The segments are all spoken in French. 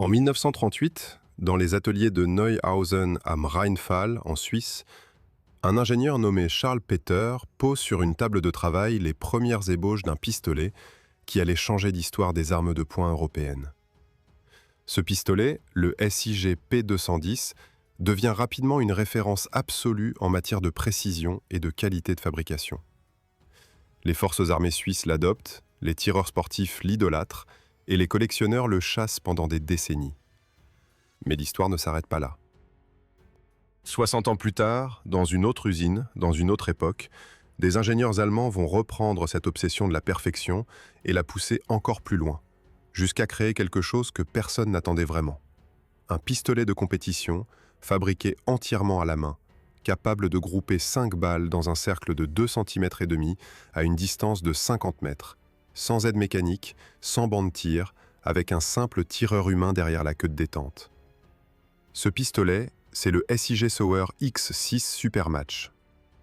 En 1938, dans les ateliers de Neuhausen am Rheinfall, en Suisse, un ingénieur nommé Charles Peter pose sur une table de travail les premières ébauches d'un pistolet qui allait changer l'histoire des armes de poing européennes. Ce pistolet, le SIG P210, devient rapidement une référence absolue en matière de précision et de qualité de fabrication. Les forces armées suisses l'adoptent, les tireurs sportifs l'idolâtrent et les collectionneurs le chassent pendant des décennies. Mais l'histoire ne s'arrête pas là. 60 ans plus tard, dans une autre usine, dans une autre époque, des ingénieurs allemands vont reprendre cette obsession de la perfection et la pousser encore plus loin, jusqu'à créer quelque chose que personne n'attendait vraiment. Un pistolet de compétition, fabriqué entièrement à la main, capable de grouper 5 balles dans un cercle de 2,5 cm à une distance de 50 mètres, sans aide mécanique, sans banc de tir, avec un simple tireur humain derrière la queue de détente. Ce pistolet, c'est le SIG Sauer X6 Supermatch.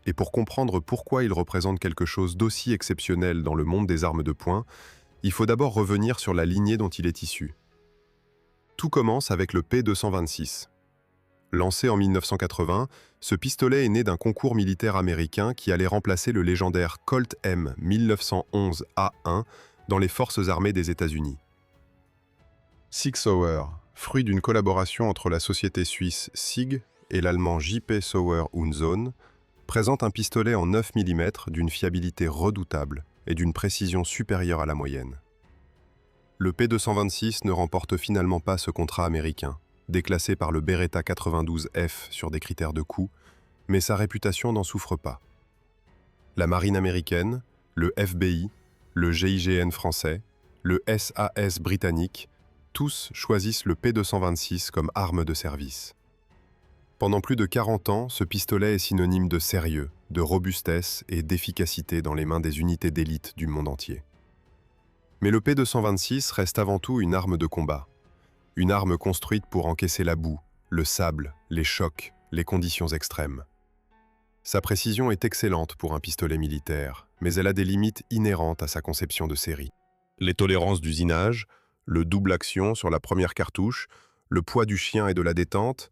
Et pour comprendre pourquoi il représente quelque chose d'aussi exceptionnel dans le monde des armes de poing, il faut d'abord revenir sur la lignée dont il est issu. Tout commence avec le P226. Lancé en 1980, ce pistolet est né d'un concours militaire américain qui allait remplacer le légendaire Colt M 1911A1 dans les forces armées des États-Unis. Sig Sauer, fruit d'une collaboration entre la société suisse SIG et l'allemand JP Sauer und Sohn, présente un pistolet en 9 mm d'une fiabilité redoutable et d'une précision supérieure à la moyenne. Le P226 ne remporte finalement pas ce contrat américain, déclassé par le Beretta 92F sur des critères de coût, mais sa réputation n'en souffre pas. La marine américaine, le FBI, le GIGN français, le SAS britannique, tous choisissent le P226 comme arme de service. Pendant plus de 40 ans, ce pistolet est synonyme de sérieux, de robustesse et d'efficacité dans les mains des unités d'élite du monde entier. Mais le P226 reste avant tout une arme de combat. Une arme construite pour encaisser la boue, le sable, les chocs, les conditions extrêmes. Sa précision est excellente pour un pistolet militaire, mais elle a des limites inhérentes à sa conception de série. Les tolérances d'usinage, le double action sur la première cartouche, le poids du chien et de la détente,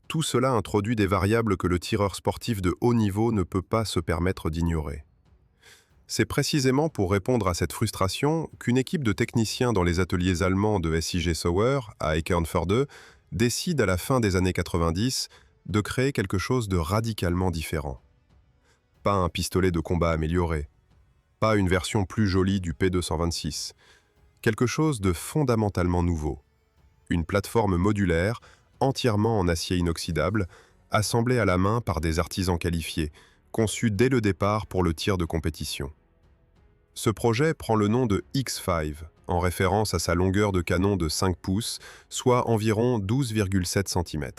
tout cela introduit des variables que le tireur sportif de haut niveau ne peut pas se permettre d'ignorer. C'est précisément pour répondre à cette frustration qu'une équipe de techniciens dans les ateliers allemands de SIG Sauer, à Eckernförde, décide à la fin des années 90 de créer quelque chose de radicalement différent. Pas un pistolet de combat amélioré, pas une version plus jolie du P226, quelque chose de fondamentalement nouveau. Une plateforme modulaire, entièrement en acier inoxydable, assemblée à la main par des artisans qualifiés, conçu dès le départ pour le tir de compétition. Ce projet prend le nom de X5, en référence à sa longueur de canon de 5 pouces, soit environ 12,7 cm.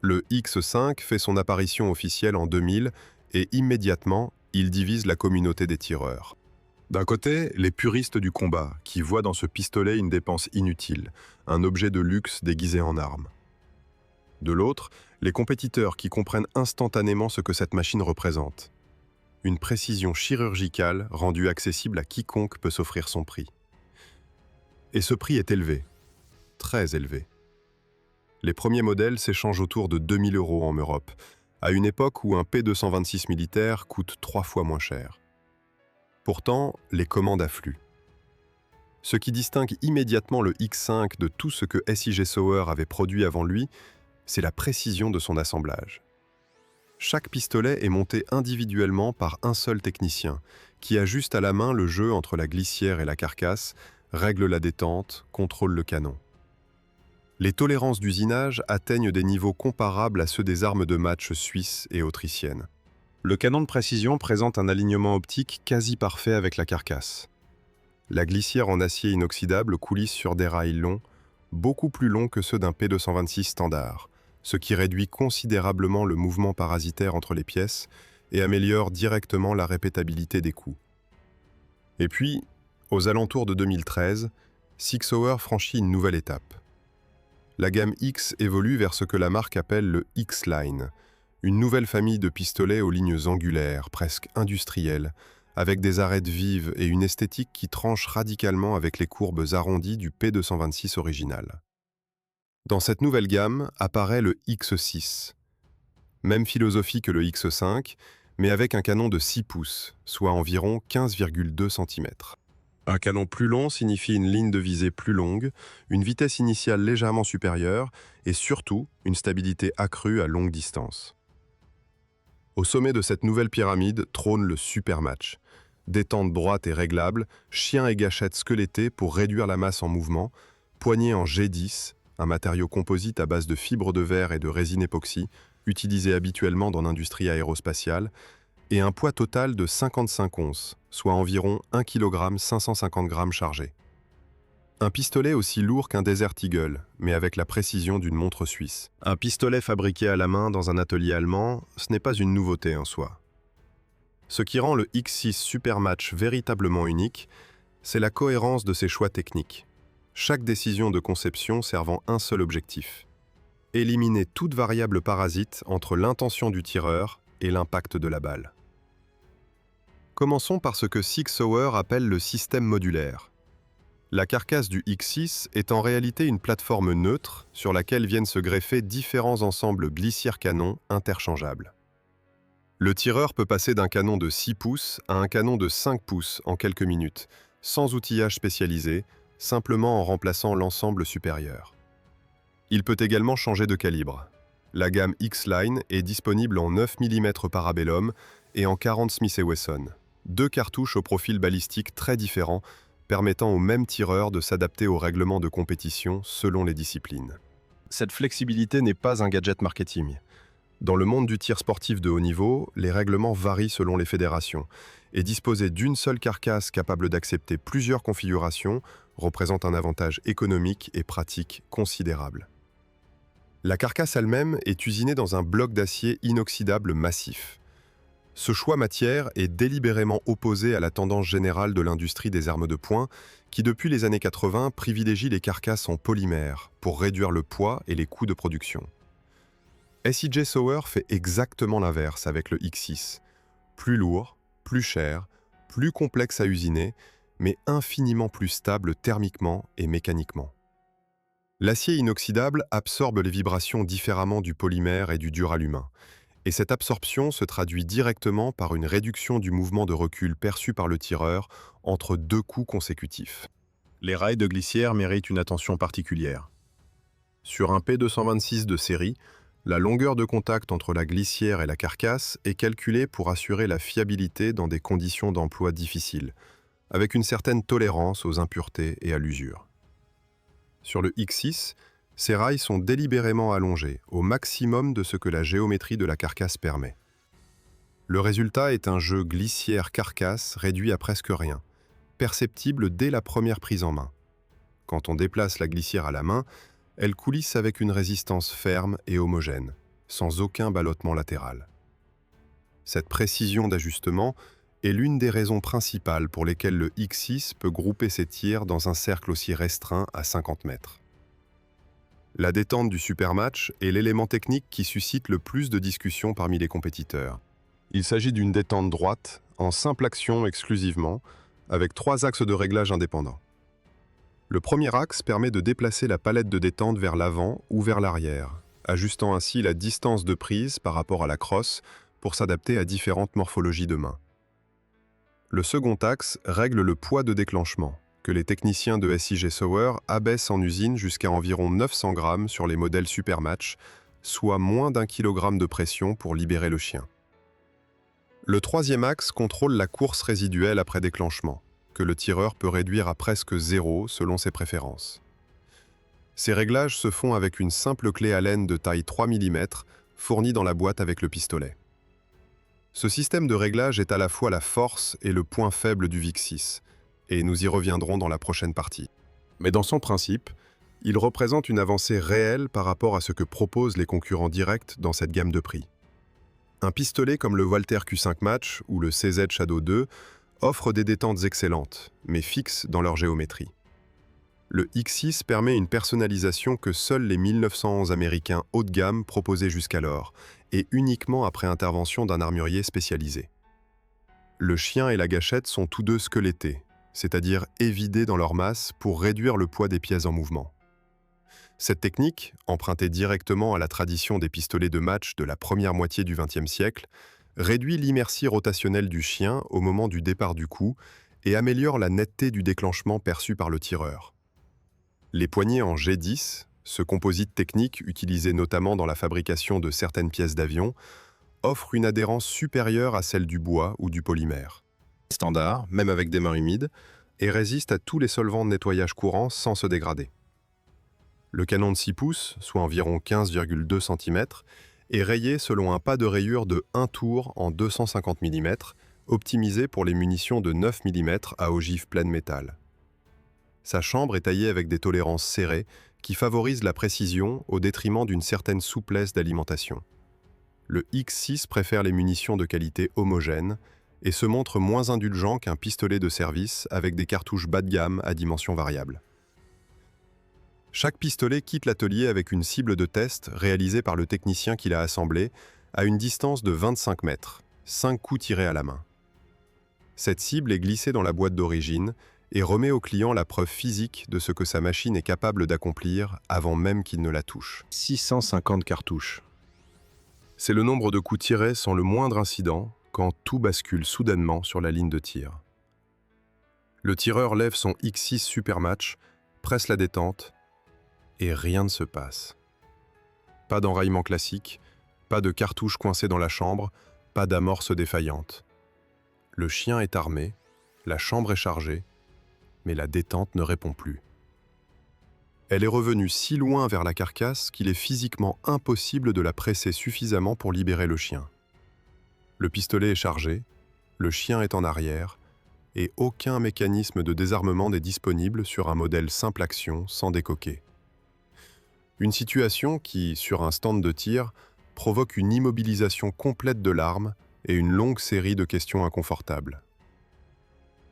Le X5 fait son apparition officielle en 2000 et immédiatement, il divise la communauté des tireurs. D'un côté, les puristes du combat, qui voient dans ce pistolet une dépense inutile, un objet de luxe déguisé en arme. De l'autre, les compétiteurs qui comprennent instantanément ce que cette machine représente. Une précision chirurgicale rendue accessible à quiconque peut s'offrir son prix. Et ce prix est élevé, très élevé. Les premiers modèles s'échangent autour de 2000 € en Europe, à une époque où un P226 militaire coûte 3 fois moins cher. Pourtant, les commandes affluent. Ce qui distingue immédiatement le X5 de tout ce que SIG Sauer avait produit avant lui, c'est la précision de son assemblage. Chaque pistolet est monté individuellement par un seul technicien, qui ajuste à la main le jeu entre la glissière et la carcasse, règle la détente, contrôle le canon. Les tolérances d'usinage atteignent des niveaux comparables à ceux des armes de match suisses et autrichiennes. Le canon de précision présente un alignement optique quasi parfait avec la carcasse. La glissière en acier inoxydable coulisse sur des rails longs, beaucoup plus longs que ceux d'un P226 standard, ce qui réduit considérablement le mouvement parasitaire entre les pièces et améliore directement la répétabilité des coups. Et puis, aux alentours de 2013, Sig Sauer franchit une nouvelle étape. La gamme X évolue vers ce que la marque appelle le X-Line, une nouvelle famille de pistolets aux lignes angulaires, presque industrielles, avec des arêtes vives et une esthétique qui tranche radicalement avec les courbes arrondies du P226 original. Dans cette nouvelle gamme apparaît le X6. Même philosophie que le X5, mais avec un canon de 6 pouces, soit environ 15,2 cm. Un canon plus long signifie une ligne de visée plus longue, une vitesse initiale légèrement supérieure et surtout une stabilité accrue à longue distance. Au sommet de cette nouvelle pyramide trône le super match. Détente droite et réglable, chien et gâchette squelettés pour réduire la masse en mouvement, poignée en G10, un matériau composite à base de fibres de verre et de résine époxy, utilisé habituellement dans l'industrie aérospatiale, et un poids total de 55 onces, soit environ 1 kg 550 g chargés. Un pistolet aussi lourd qu'un Desert Eagle, mais avec la précision d'une montre suisse. Un pistolet fabriqué à la main dans un atelier allemand, ce n'est pas une nouveauté en soi. Ce qui rend le X6 Supermatch véritablement unique, c'est la cohérence de ses choix techniques. Chaque décision de conception servant un seul objectif: éliminer toute variable parasite entre l'intention du tireur et l'impact de la balle. Commençons par ce que Sig Sauer appelle le système modulaire. La carcasse du X6 est en réalité une plateforme neutre sur laquelle viennent se greffer différents ensembles glissières-canons interchangeables. Le tireur peut passer d'un canon de 6 pouces à un canon de 5 pouces en quelques minutes, sans outillage spécialisé, simplement en remplaçant l'ensemble supérieur. Il peut également changer de calibre. La gamme X-Line est disponible en 9 mm Parabellum et en 40 Smith & Wesson. Deux cartouches au profil balistique très différents, permettant au même tireur de s'adapter aux règlements de compétition selon les disciplines. Cette flexibilité n'est pas un gadget marketing. Dans le monde du tir sportif de haut niveau, les règlements varient selon les fédérations, et disposer d'une seule carcasse capable d'accepter plusieurs configurations représente un avantage économique et pratique considérable. La carcasse elle-même est usinée dans un bloc d'acier inoxydable massif. Ce choix matière est délibérément opposé à la tendance générale de l'industrie des armes de poing qui, depuis les années 80, privilégie les carcasses en polymère pour réduire le poids et les coûts de production. SIJ Sauer fait exactement l'inverse avec le X6. Plus lourd, plus cher, plus complexe à usiner, mais infiniment plus stable thermiquement et mécaniquement. L'acier inoxydable absorbe les vibrations différemment du polymère et du duralumin. Et cette absorption se traduit directement par une réduction du mouvement de recul perçu par le tireur entre deux coups consécutifs. Les rails de glissière méritent une attention particulière. Sur un P226 de série, la longueur de contact entre la glissière et la carcasse est calculée pour assurer la fiabilité dans des conditions d'emploi difficiles, avec une certaine tolérance aux impuretés et à l'usure. Sur le X6, ces rails sont délibérément allongés, au maximum de ce que la géométrie de la carcasse permet. Le résultat est un jeu glissière-carcasse réduit à presque rien, perceptible dès la première prise en main. Quand on déplace la glissière à la main, elle coulisse avec une résistance ferme et homogène, sans aucun ballottement latéral. Cette précision d'ajustement est l'une des raisons principales pour lesquelles le X6 peut grouper ses tirs dans un cercle aussi restreint à 50 mètres. La détente du supermatch est l'élément technique qui suscite le plus de discussions parmi les compétiteurs. Il s'agit d'une détente droite, en simple action exclusivement, avec 3 axes de réglage indépendants. Le premier axe permet de déplacer la palette de détente vers l'avant ou vers l'arrière, ajustant ainsi la distance de prise par rapport à la crosse pour s'adapter à différentes morphologies de main. Le second axe règle le poids de déclenchement, que les techniciens de SIJ Sauer abaissent en usine jusqu'à environ 900 grammes sur les modèles Supermatch, soit moins d'1 kg de pression pour libérer le chien. Le troisième axe contrôle la course résiduelle après déclenchement, que le tireur peut réduire à presque zéro selon ses préférences. Ces réglages se font avec une simple clé Allen de taille 3 mm fournie dans la boîte avec le pistolet. Ce système de réglage est à la fois la force et le point faible du X6, et nous y reviendrons dans la prochaine partie. Mais dans son principe, il représente une avancée réelle par rapport à ce que proposent les concurrents directs dans cette gamme de prix. Un pistolet comme le Walther Q5 Match ou le CZ Shadow 2 offre des détentes excellentes, mais fixes dans leur géométrie. Le X6 permet une personnalisation que seuls les 1911 américains haut de gamme proposaient jusqu'alors, et uniquement après intervention d'un armurier spécialisé. Le chien et la gâchette sont tous deux squelettés, c'est-à-dire évidés dans leur masse pour réduire le poids des pièces en mouvement. Cette technique, empruntée directement à la tradition des pistolets de match de la première moitié du XXe siècle, réduit l'inertie rotationnelle du chien au moment du départ du coup et améliore la netteté du déclenchement perçu par le tireur. Les poignées en G10, ce composite technique utilisé notamment dans la fabrication de certaines pièces d'avion, offrent une adhérence supérieure à celle du bois ou du polymère. Standard, même avec des mains humides, et résiste à tous les solvants de nettoyage courants sans se dégrader. Le canon de 6 pouces, soit environ 15,2 cm, est rayé selon un pas de rayure de 1 tour en 250 mm, optimisé pour les munitions de 9 mm à ogive pleine métal. Sa chambre est taillée avec des tolérances serrées qui favorisent la précision au détriment d'une certaine souplesse d'alimentation. Le X6 préfère les munitions de qualité homogène et se montre moins indulgent qu'un pistolet de service avec des cartouches bas de gamme à dimension variable. Chaque pistolet quitte l'atelier avec une cible de test réalisée par le technicien qui l'a assemblé à une distance de 25 mètres, 5 coups tirés à la main. Cette cible est glissée dans la boîte d'origine et remet au client la preuve physique de ce que sa machine est capable d'accomplir avant même qu'il ne la touche. 650 cartouches. C'est le nombre de coups tirés sans le moindre incident quand tout bascule soudainement sur la ligne de tir. Le tireur lève son X6 Supermatch, presse la détente, et rien ne se passe. Pas d'enraillement classique, pas de cartouche coincée dans la chambre, pas d'amorce défaillante. Le chien est armé, la chambre est chargée, mais la détente ne répond plus. Elle est revenue si loin vers la carcasse qu'il est physiquement impossible de la presser suffisamment pour libérer le chien. Le pistolet est chargé, le chien est en arrière, et aucun mécanisme de désarmement n'est disponible sur un modèle simple action sans décoquer. Une situation qui, sur un stand de tir, provoque une immobilisation complète de l'arme et une longue série de questions inconfortables.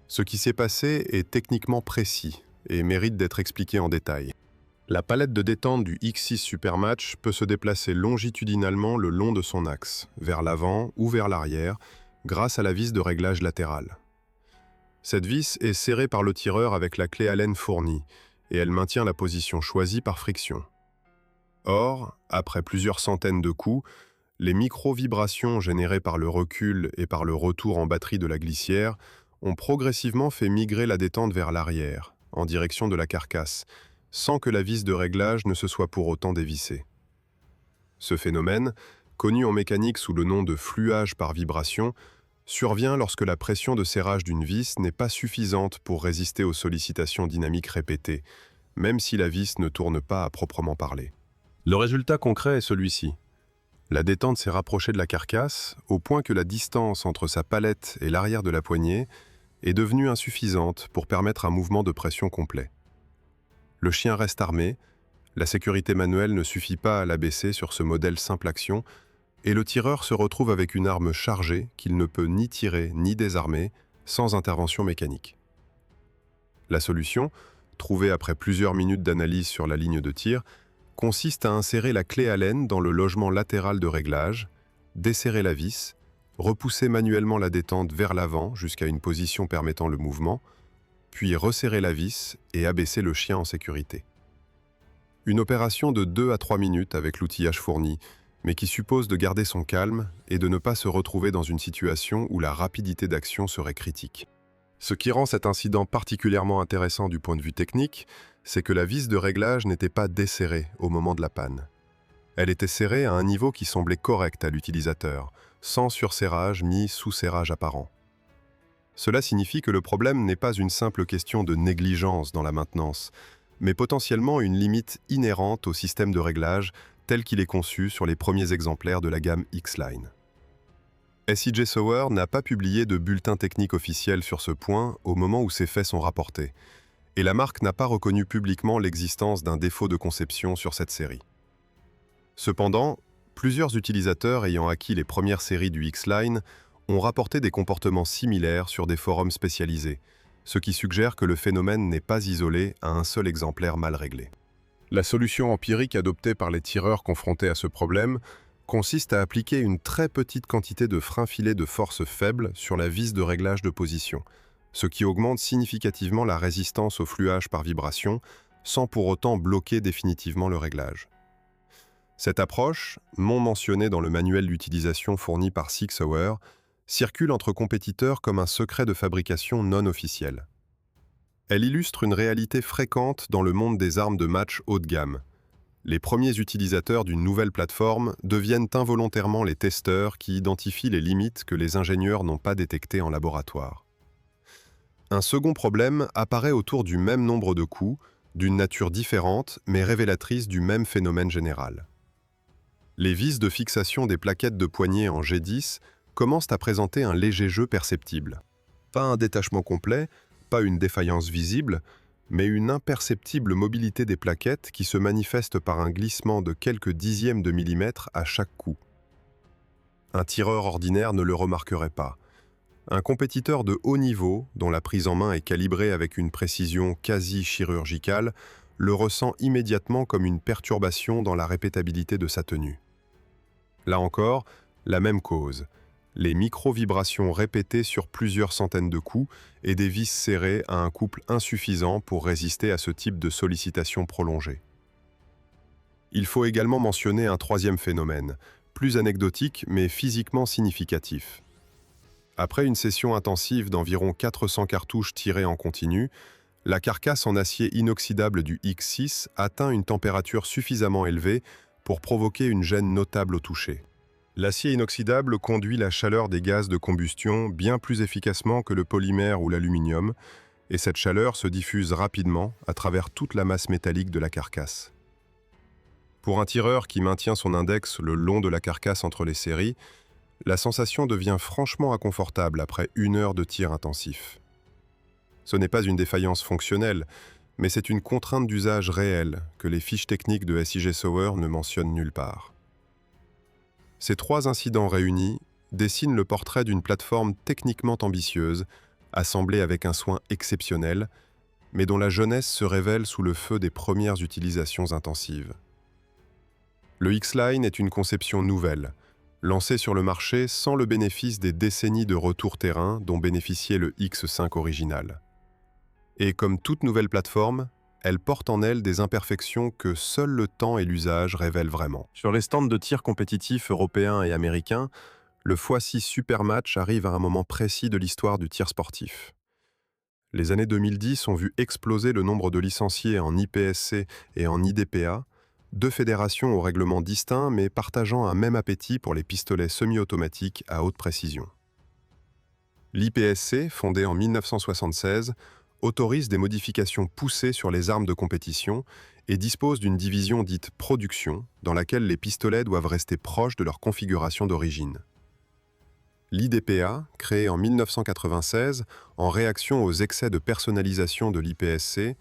Ce qui s'est passé est techniquement précis et mérite d'être expliqué en détail. La palette de détente du X6 Supermatch peut se déplacer longitudinalement le long de son axe, vers l'avant ou vers l'arrière, grâce à la vis de réglage latérale. Cette vis est serrée par le tireur avec la clé Allen fournie, et elle maintient la position choisie par friction. Or, après plusieurs centaines de coups, les micro-vibrations générées par le recul et par le retour en batterie de la glissière ont progressivement fait migrer la détente vers l'arrière, en direction de la carcasse, sans que la vis de réglage ne se soit pour autant dévissée. Ce phénomène, connu en mécanique sous le nom de fluage par vibration, survient lorsque la pression de serrage d'une vis n'est pas suffisante pour résister aux sollicitations dynamiques répétées, même si la vis ne tourne pas à proprement parler. Le résultat concret est celui-ci. La détente s'est rapprochée de la carcasse au point que la distance entre sa palette et l'arrière de la poignée est devenue insuffisante pour permettre un mouvement de pression complet. Le chien reste armé, la sécurité manuelle ne suffit pas à l'abaisser sur ce modèle simple action, et le tireur se retrouve avec une arme chargée qu'il ne peut ni tirer ni désarmer sans intervention mécanique. La solution, trouvée après plusieurs minutes d'analyse sur la ligne de tir, consiste à insérer la clé Allen dans le logement latéral de réglage, desserrer la vis, repousser manuellement la détente vers l'avant jusqu'à une position permettant le mouvement, puis resserrer la vis et abaisser le chien en sécurité. Une opération de 2 à 3 minutes avec l'outillage fourni, mais qui suppose de garder son calme et de ne pas se retrouver dans une situation où la rapidité d'action serait critique. Ce qui rend cet incident particulièrement intéressant du point de vue technique, c'est que la vis de réglage n'était pas desserrée au moment de la panne. Elle était serrée à un niveau qui semblait correct à l'utilisateur, sans surserrage ni sous-serrage apparent. Cela signifie que le problème n'est pas une simple question de négligence dans la maintenance, mais potentiellement une limite inhérente au système de réglage tel qu'il est conçu sur les premiers exemplaires de la gamme X-Line. SIJ Sauer n'a pas publié de bulletin technique officiel sur ce point au moment où ces faits sont rapportés, et la marque n'a pas reconnu publiquement l'existence d'un défaut de conception sur cette série. Cependant, plusieurs utilisateurs ayant acquis les premières séries du X-Line ont rapporté des comportements similaires sur des forums spécialisés, ce qui suggère que le phénomène n'est pas isolé à un seul exemplaire mal réglé. La solution empirique adoptée par les tireurs confrontés à ce problème consiste à appliquer une très petite quantité de frein filet de force faible sur la vis de réglage de position, ce qui augmente significativement la résistance au fluage par vibration sans pour autant bloquer définitivement le réglage. Cette approche, non mentionnée dans le manuel d'utilisation fourni par Sig Sauer, circule entre compétiteurs comme un secret de fabrication non officiel. Elle illustre une réalité fréquente dans le monde des armes de match haut de gamme. Les premiers utilisateurs d'une nouvelle plateforme deviennent involontairement les testeurs qui identifient les limites que les ingénieurs n'ont pas détectées en laboratoire. Un second problème apparaît autour du même nombre de coups, d'une nature différente mais révélatrice du même phénomène général. Les vis de fixation des plaquettes de poignée en G10 commencent à présenter un léger jeu perceptible. Pas un détachement complet, pas une défaillance visible, mais une imperceptible mobilité des plaquettes qui se manifeste par un glissement de quelques dixièmes de millimètre à chaque coup. Un tireur ordinaire ne le remarquerait pas. Un compétiteur de haut niveau, dont la prise en main est calibrée avec une précision quasi chirurgicale, le ressent immédiatement comme une perturbation dans la répétabilité de sa tenue. Là encore, la même cause. Les micro-vibrations répétées sur plusieurs centaines de coups et des vis serrées à un couple insuffisant pour résister à ce type de sollicitation prolongée. Il faut également mentionner un troisième phénomène, plus anecdotique mais physiquement significatif. Après une session intensive d'environ 400 cartouches tirées en continu, la carcasse en acier inoxydable du X6 atteint une température suffisamment élevée pour provoquer une gêne notable au toucher. L'acier inoxydable conduit la chaleur des gaz de combustion bien plus efficacement que le polymère ou l'aluminium, et cette chaleur se diffuse rapidement à travers toute la masse métallique de la carcasse. Pour un tireur qui maintient son index le long de la carcasse entre les séries, la sensation devient franchement inconfortable après 1 heure de tir intensif. Ce n'est pas une défaillance fonctionnelle, mais c'est une contrainte d'usage réelle que les fiches techniques de SIG Sauer ne mentionnent nulle part. Ces 3 incidents réunis dessinent le portrait d'une plateforme techniquement ambitieuse, assemblée avec un soin exceptionnel, mais dont la jeunesse se révèle sous le feu des premières utilisations intensives. Le X-Line est une conception nouvelle, lancée sur le marché sans le bénéfice des décennies de retour terrain dont bénéficiait le X5 original. Et comme toute nouvelle plateforme, elle porte en elle des imperfections que seul le temps et l'usage révèlent vraiment. Sur les stands de tir compétitifs européens et américains, le x6 Supermatch arrive à un moment précis de l'histoire du tir sportif. Les années 2010 ont vu exploser le nombre de licenciés en IPSC et en IDPA, 2 fédérations aux règlements distincts mais partageant un même appétit pour les pistolets semi-automatiques à haute précision. L'IPSC, fondée en 1976, autorise des modifications poussées sur les armes de compétition et dispose d'une division dite « production » dans laquelle les pistolets doivent rester proches de leur configuration d'origine. L'IDPA, créée en 1996 en réaction aux excès de personnalisation de l'IPSC,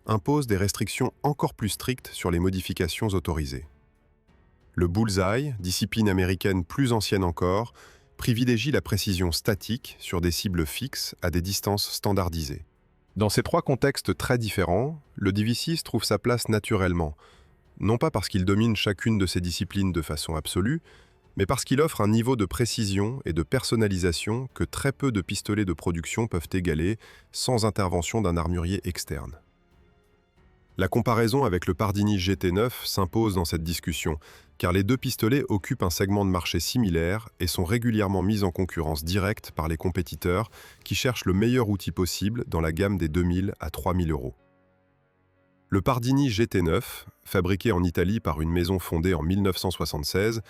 impose des restrictions encore plus strictes sur les modifications autorisées. Le bullseye, discipline américaine plus ancienne encore, privilégie la précision statique sur des cibles fixes à des distances standardisées. Dans ces 3 contextes très différents, le DV6 trouve sa place naturellement, non pas parce qu'il domine chacune de ces disciplines de façon absolue, mais parce qu'il offre un niveau de précision et de personnalisation que très peu de pistolets de production peuvent égaler sans intervention d'un armurier externe. La comparaison avec le Pardini GT9 s'impose dans cette discussion, car les 2 pistolets occupent un segment de marché similaire et sont régulièrement mis en concurrence directe par les compétiteurs qui cherchent le meilleur outil possible dans la gamme des 2000 à 3000 euros. Le Pardini GT9, fabriqué en Italie par une maison fondée en 1976,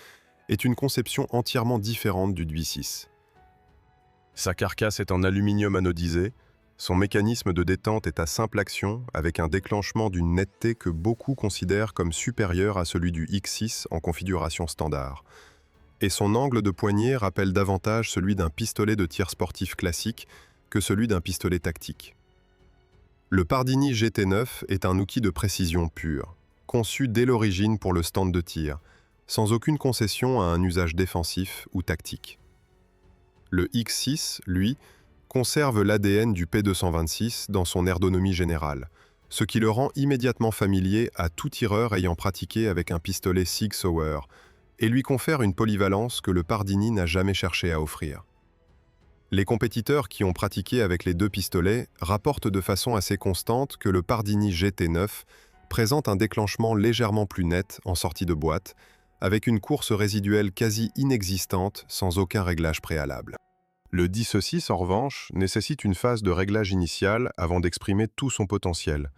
est une conception entièrement différente du DV6. Sa carcasse est en aluminium anodisé, son mécanisme de détente est à simple action avec un déclenchement d'une netteté que beaucoup considèrent comme supérieur à celui du X6 en configuration standard. Et son angle de poignée rappelle davantage celui d'un pistolet de tir sportif classique que celui d'un pistolet tactique. Le Pardini GT9 est un outil de précision pure, conçu dès l'origine pour le stand de tir, sans aucune concession à un usage défensif ou tactique. Le X6, lui, conserve l'ADN du P226 dans son ergonomie générale, ce qui le rend immédiatement familier à tout tireur ayant pratiqué avec un pistolet Sig Sauer, et lui confère une polyvalence que le Pardini n'a jamais cherché à offrir. Les compétiteurs qui ont pratiqué avec les deux pistolets rapportent de façon assez constante que le Pardini GT9 présente un déclenchement légèrement plus net en sortie de boîte, avec une course résiduelle quasi inexistante sans aucun réglage préalable. Le 10-6, en revanche, nécessite une phase de réglage initiale avant d'exprimer tout son potentiel.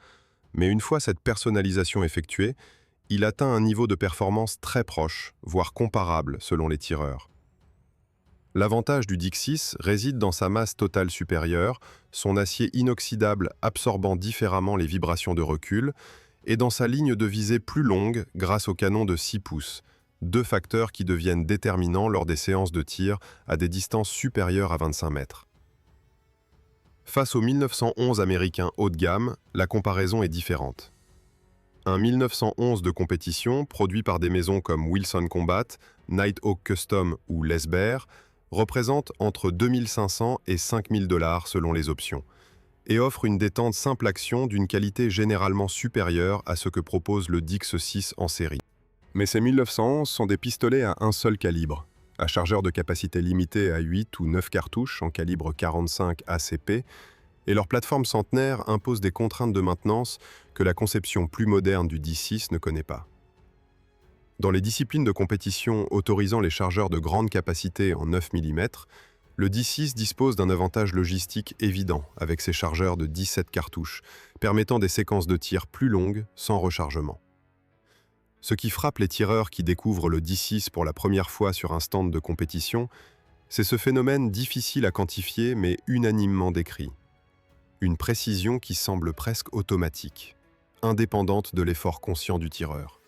Mais une fois cette personnalisation effectuée, il atteint un niveau de performance très proche, voire comparable selon les tireurs. L'avantage du Dixis réside dans sa masse totale supérieure, son acier inoxydable absorbant différemment les vibrations de recul, et dans sa ligne de visée plus longue grâce au canon de 6 pouces, deux facteurs qui deviennent déterminants lors des séances de tir à des distances supérieures à 25 mètres. Face au 1911 américain haut de gamme, la comparaison est différente. Un 1911 de compétition, produit par des maisons comme Wilson Combat, Nighthawk Custom ou Lesber, représente entre 2500 et 5000 $ selon les options, et offre une détente simple action d'une qualité généralement supérieure à ce que propose le Dix 6 en série. Mais ces 1911 sont des pistolets à un seul calibre, à chargeur de capacité limitée à 8 ou 9 cartouches en calibre 45 ACP, et leur plateforme centenaire impose des contraintes de maintenance que la conception plus moderne du D6 ne connaît pas. Dans les disciplines de compétition autorisant les chargeurs de grande capacité en 9 mm, le D6 dispose d'un avantage logistique évident avec ses chargeurs de 17 cartouches, permettant des séquences de tir plus longues sans rechargement. Ce qui frappe les tireurs qui découvrent le D6 pour la première fois sur un stand de compétition, c'est ce phénomène difficile à quantifier mais unanimement décrit. Une précision qui semble presque automatique, indépendante de l'effort conscient du tireur.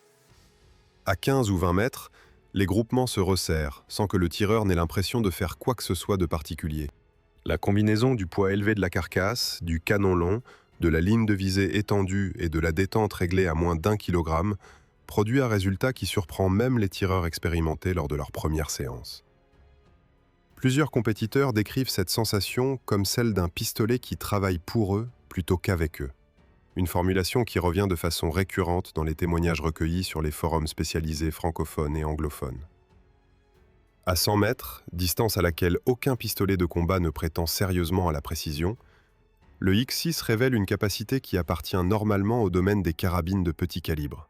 À 15 ou 20 mètres, les groupements se resserrent sans que le tireur n'ait l'impression de faire quoi que ce soit de particulier. La combinaison du poids élevé de la carcasse, du canon long, de la ligne de visée étendue et de la détente réglée à moins d'1 kg produit un résultat qui surprend même les tireurs expérimentés lors de leur première séance. Plusieurs compétiteurs décrivent cette sensation comme celle d'un pistolet qui travaille pour eux plutôt qu'avec eux. Une formulation qui revient de façon récurrente dans les témoignages recueillis sur les forums spécialisés francophones et anglophones. À 100 mètres, distance à laquelle aucun pistolet de combat ne prétend sérieusement à la précision, le X6 révèle une capacité qui appartient normalement au domaine des carabines de petit calibre.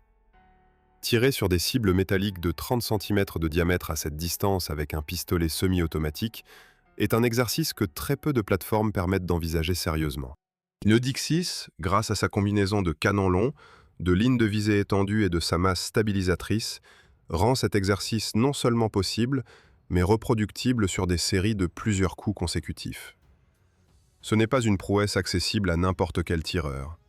Tirer sur des cibles métalliques de 30 cm de diamètre à cette distance avec un pistolet semi-automatique est un exercice que très peu de plateformes permettent d'envisager sérieusement. Le Dixis, grâce à sa combinaison de canon long, de lignes de visée étendues et de sa masse stabilisatrice, rend cet exercice non seulement possible, mais reproductible sur des séries de plusieurs coups consécutifs. Ce n'est pas une prouesse accessible à n'importe quel tireur.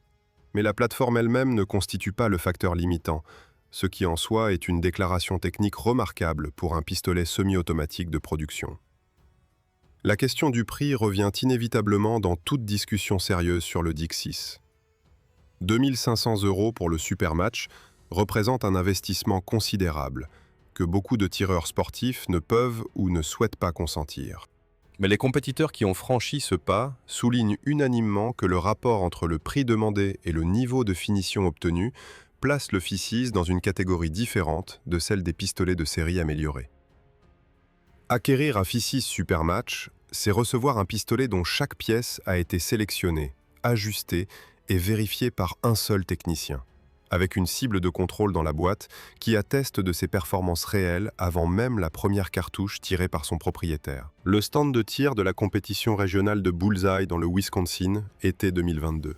Mais la plateforme elle-même ne constitue pas le facteur limitant, ce qui en soi est une déclaration technique remarquable pour un pistolet semi-automatique de production. La question du prix revient inévitablement dans toute discussion sérieuse sur le Dixis. 2 500 € pour le Supermatch représente un investissement considérable que beaucoup de tireurs sportifs ne peuvent ou ne souhaitent pas consentir. Mais les compétiteurs qui ont franchi ce pas soulignent unanimement que le rapport entre le prix demandé et le niveau de finition obtenu place le FI6 dans une catégorie différente de celle des pistolets de série améliorés. Acquérir un FI6 Supermatch, c'est recevoir un pistolet dont chaque pièce a été sélectionnée, ajustée et vérifiée par un seul technicien, avec une cible de contrôle dans la boîte qui atteste de ses performances réelles avant même la première cartouche tirée par son propriétaire. Le stand de tir de la compétition régionale de Bullseye dans le Wisconsin, été 2022.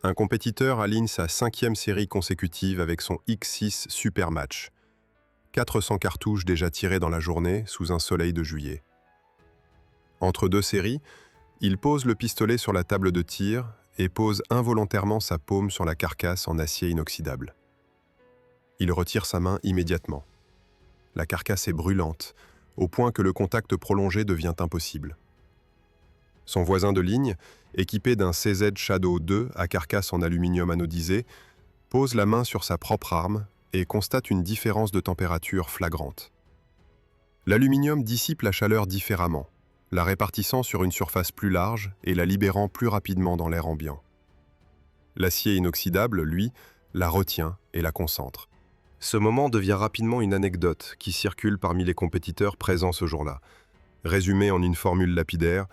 Un compétiteur aligne sa 5e série consécutive avec son X6 Supermatch. 400 cartouches déjà tirées dans la journée sous un soleil de juillet. Entre deux séries, il pose le pistolet sur la table de tir et pose involontairement sa paume sur la carcasse en acier inoxydable. Il retire sa main immédiatement. La carcasse est brûlante, au point que le contact prolongé devient impossible. Son voisin de ligne, équipé d'un CZ Shadow 2 à carcasse en aluminium anodisé, pose la main sur sa propre arme et constate une différence de température flagrante. L'aluminium dissipe la chaleur différemment, la répartissant sur une surface plus large et la libérant plus rapidement dans l'air ambiant. L'acier inoxydable, lui, la retient et la concentre. Ce moment devient rapidement une anecdote qui circule parmi les compétiteurs présents ce jour-là. Résumé en une formule lapidaire,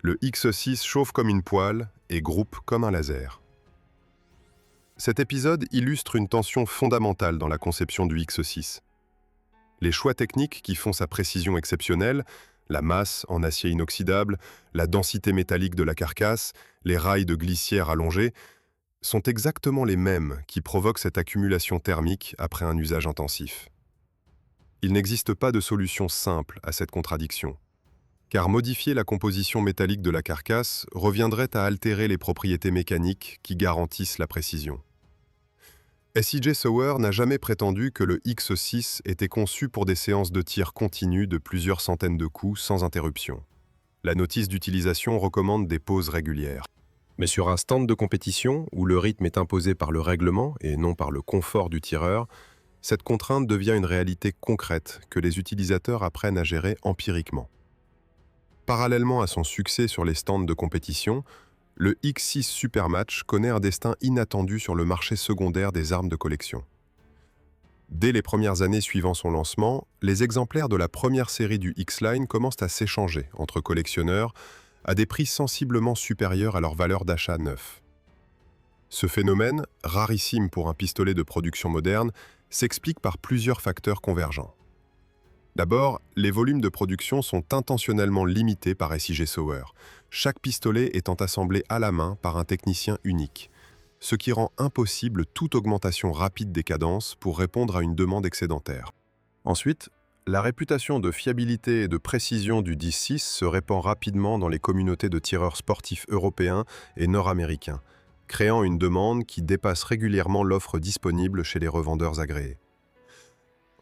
le X6 chauffe comme une poêle et groupe comme un laser. Cet épisode illustre une tension fondamentale dans la conception du X6. Les choix techniques qui font sa précision exceptionnelle, la masse en acier inoxydable, la densité métallique de la carcasse, les rails de glissière allongés, sont exactement les mêmes qui provoquent cette accumulation thermique après un usage intensif. Il n'existe pas de solution simple à cette contradiction, car modifier la composition métallique de la carcasse reviendrait à altérer les propriétés mécaniques qui garantissent la précision. SIJ Sauer n'a jamais prétendu que le X6 était conçu pour des séances de tir continues de plusieurs centaines de coups sans interruption. La notice d'utilisation recommande des pauses régulières. Mais sur un stand de compétition, où le rythme est imposé par le règlement et non par le confort du tireur, cette contrainte devient une réalité concrète que les utilisateurs apprennent à gérer empiriquement. Parallèlement à son succès sur les stands de compétition, le X6 Supermatch connaît un destin inattendu sur le marché secondaire des armes de collection. Dès les premières années suivant son lancement, les exemplaires de la première série du X-Line commencent à s'échanger entre collectionneurs à des prix sensiblement supérieurs à leur valeur d'achat neuf. Ce phénomène, rarissime pour un pistolet de production moderne, s'explique par plusieurs facteurs convergents. D'abord, les volumes de production sont intentionnellement limités par SIJ Sauer, chaque pistolet étant assemblé à la main par un technicien unique, ce qui rend impossible toute augmentation rapide des cadences pour répondre à une demande excédentaire. Ensuite, la réputation de fiabilité et de précision du 10-6 se répand rapidement dans les communautés de tireurs sportifs européens et nord-américains, créant une demande qui dépasse régulièrement l'offre disponible chez les revendeurs agréés.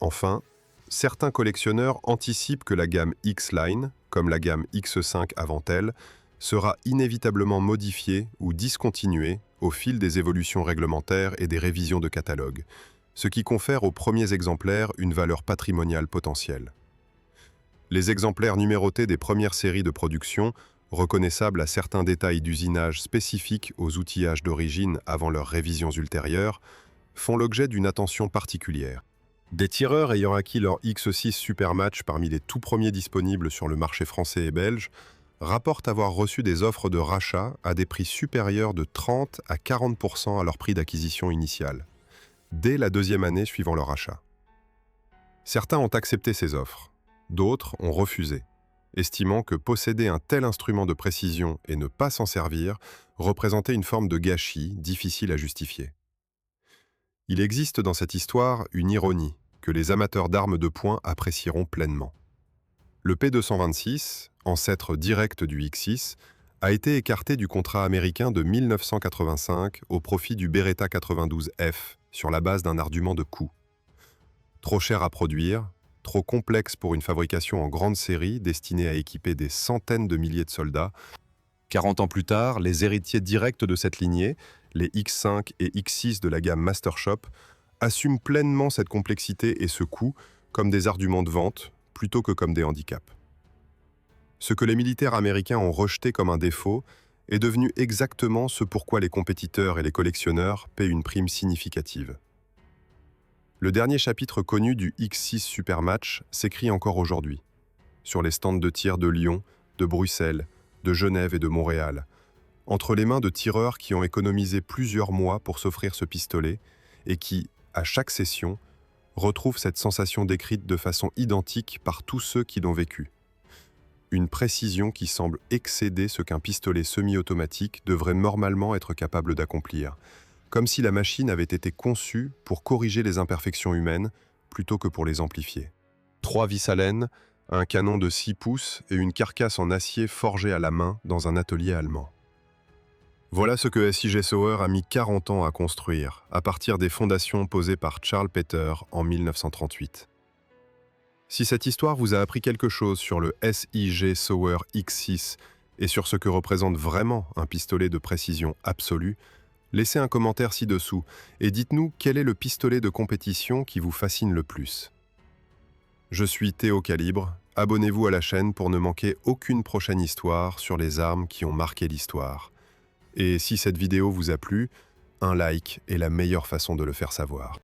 Enfin, certains collectionneurs anticipent que la gamme X-Line, comme la gamme X5 avant elle, sera inévitablement modifiée ou discontinuée au fil des évolutions réglementaires et des révisions de catalogue, ce qui confère aux premiers exemplaires une valeur patrimoniale potentielle. Les exemplaires numérotés des premières séries de production, reconnaissables à certains détails d'usinage spécifiques aux outillages d'origine avant leurs révisions ultérieures, font l'objet d'une attention particulière. Des tireurs ayant acquis leur X6 Supermatch parmi les tout premiers disponibles sur le marché français et belge rapportent avoir reçu des offres de rachat à des prix supérieurs de 30 à 40% à leur prix d'acquisition initial, dès la deuxième année suivant leur achat. Certains ont accepté ces offres, d'autres ont refusé, estimant que posséder un tel instrument de précision et ne pas s'en servir représentait une forme de gâchis difficile à justifier. Il existe dans cette histoire une ironie que les amateurs d'armes de poing apprécieront pleinement. Le P226, ancêtre direct du X6, a été écarté du contrat américain de 1985 au profit du Beretta 92F sur la base d'un argument de coût. Trop cher à produire, trop complexe pour une fabrication en grande série destinée à équiper des centaines de milliers de soldats. 40 ans plus tard, les héritiers directs de cette lignée, les X5 et X6 de la gamme Master Shop, assument pleinement cette complexité et ce coût comme des arguments de vente plutôt que comme des handicaps. Ce que les militaires américains ont rejeté comme un défaut est devenu exactement ce pourquoi les compétiteurs et les collectionneurs paient une prime significative. Le dernier chapitre connu du X6 Supermatch s'écrit encore aujourd'hui, sur les stands de tir de Lyon, de Bruxelles, de Genève et de Montréal, entre les mains de tireurs qui ont économisé plusieurs mois pour s'offrir ce pistolet et qui, à chaque session, retrouvent cette sensation décrite de façon identique par tous ceux qui l'ont vécu. Une précision qui semble excéder ce qu'un pistolet semi-automatique devrait normalement être capable d'accomplir, comme si la machine avait été conçue pour corriger les imperfections humaines plutôt que pour les amplifier. 3 vis à laine, un canon de 6 pouces et une carcasse en acier forgée à la main dans un atelier allemand. Voilà ce que SIJ Sauer a mis 40 ans à construire, à partir des fondations posées par Charles Peter en 1938. Si cette histoire vous a appris quelque chose sur le SIJ Sauer X6 et sur ce que représente vraiment un pistolet de précision absolue, laissez un commentaire ci-dessous et dites-nous quel est le pistolet de compétition qui vous fascine le plus. Je suis Théo Calibre, abonnez-vous à la chaîne pour ne manquer aucune prochaine histoire sur les armes qui ont marqué l'histoire. Et si cette vidéo vous a plu, un like est la meilleure façon de le faire savoir.